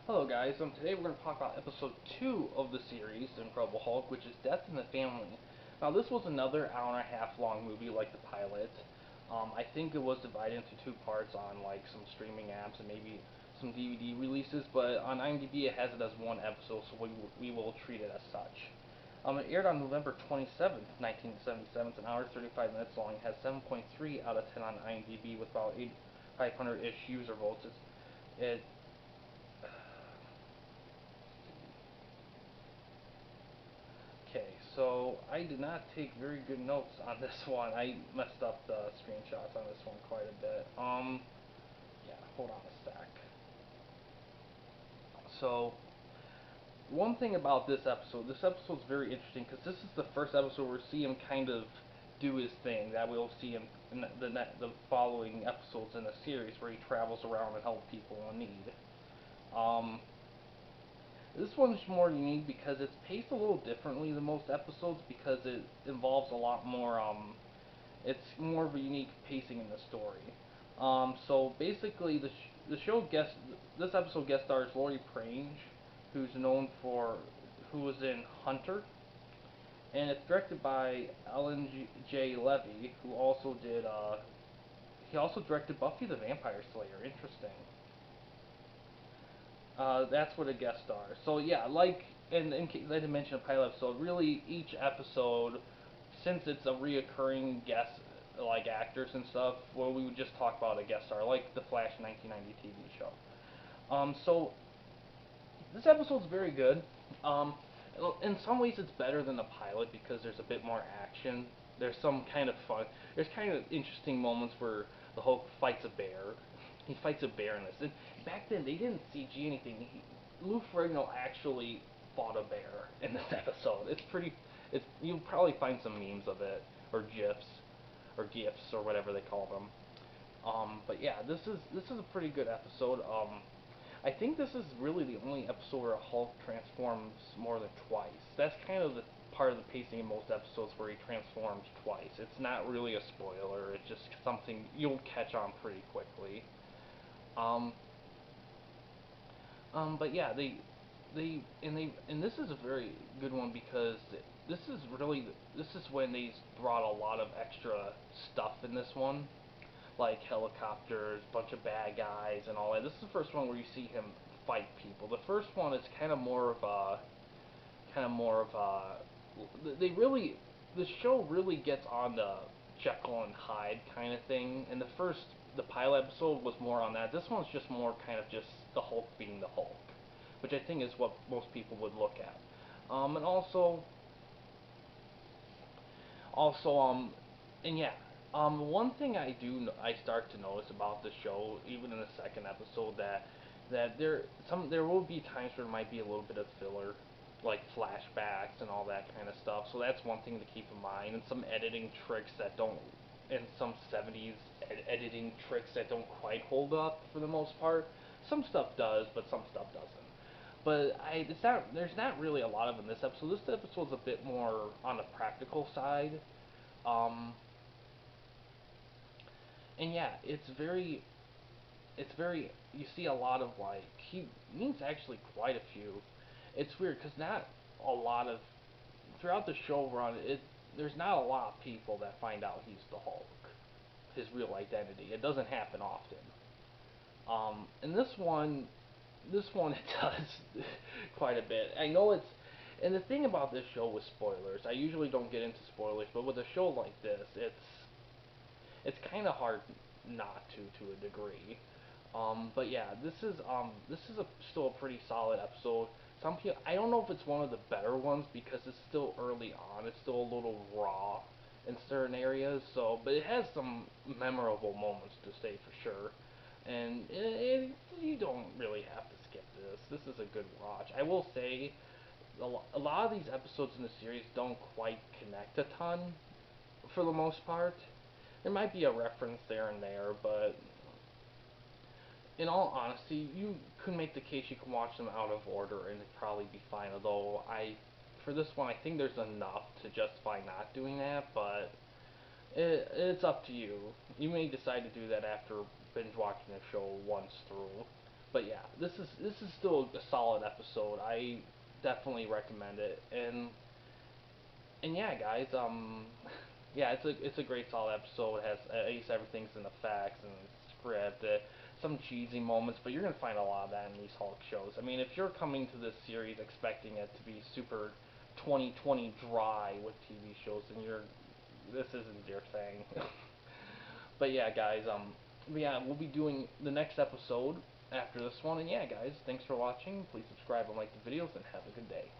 Hello guys, today we're going to talk about episode 2 of the series, The Incredible Hulk, which is Death in the Family. Now this was another hour and a half long movie like the pilot. I think it was divided into two parts on like some streaming apps and maybe some DVD releases, but on IMDb it has it as one episode, so we will treat it as such. It aired on November 27th, 1977. It's an hour 35 minutes long. It has 7.3 out of 10 on IMDb with about 500-ish user votes. It Okay, so I did not take very good notes on this one. I messed up the screenshots on this one quite a bit. Yeah, hold on a sec. So, one thing about this episode's very interesting because this is the first episode where we see him kind of do his thing that we'll see him in the following episodes in the series where he travels around and helps people in need. Um, This one's more unique because it's paced a little differently than most episodes because it involves a lot more. It's more of a unique pacing in the story. So basically, the show guest this episode guest stars Lori Prange, who's known for who was in Hunter, and it's directed by Alan J. Levy, who also did he also directed Buffy the Vampire Slayer. Interesting. That's what a guest star. So yeah, like in case I didn't mention a pilot episode, really each episode, since it's a reoccurring guest like actors and stuff, well we would just talk about a guest star, like the Flash 1990 TV show. So this episode's very good. Um, in some ways it's better than the pilot because there's a bit more action. There's some kind of fun. There's kind of interesting moments where the Hulk fights a bear. He fights a bear in this. And back then they didn't CG anything. Lou Ferrigno actually fought a bear in this episode. It's pretty. It's you'll probably find some memes of it or gifs or whatever they call them. But yeah, this is a pretty good episode. I think this is really the only episode where Hulk transforms more than twice. That's kind of the part of the pacing in most episodes where he transforms twice. It's not really a spoiler. It's just something you'll catch on pretty quickly. Um, but yeah, and this is a very good one because this is really this is when they brought a lot of extra stuff in this one, like helicopters, bunch of bad guys, and all that. This is the first one where you see him fight people. The first one is kind of more of a, they really, the show really gets on the Jekyll and Hyde kind of thing. And the pilot episode was more on that. This one's just more kind of just the Hulk being the Hulk, which I think is what most people would look at. And also, and yeah, one thing I start to notice about the show, even in the second episode, that there will be times where there might be a little bit of filler, like flashbacks and all that kind of stuff. So that's one thing to keep in mind, and some editing tricks that don't, and some 70s editing tricks that don't quite hold up for the most part. Some stuff does, but some stuff doesn't. But there's not really a lot of in this episode. This episode's a bit more on the practical side. Um, and yeah, it's very, you see a lot of like, he means actually quite a few. It's weird because not a lot of, throughout the show run, there's not a lot of people that find out he's the Hulk, his real identity. It doesn't happen often. And this one it does quite a bit. I know and the thing about this show with spoilers, I usually don't get into spoilers, but with a show like this, it's kind of hard not to a degree. But yeah, still a pretty solid episode. Some people, I don't know if it's one of the better ones because it's still early on. It's still a little raw in certain areas. So, but it has some memorable moments to say for sure. And you don't really have to skip this. This is a good watch. I will say, a lot of these episodes in the series don't quite connect a ton for the most part. There might be a reference there and there, but in all honesty, you could make the case you can watch them out of order and it'd probably be fine. Although for this one, I think there's enough to justify not doing that, but it's up to you. You may decide to do that after binge watching the show once through. But yeah, this is still a solid episode. I definitely recommend it. And yeah, guys, yeah, it's a great solid episode. It has at least everything's in the facts and the script. Some cheesy moments, but you're gonna find a lot of that in these Hulk shows. I mean, if you're coming to this series expecting it to be super 2020 dry with TV shows, then this isn't your thing. But yeah, guys, yeah, we'll be doing the next episode after this one. And yeah, guys, thanks for watching. Please subscribe and like the videos, and have a good day.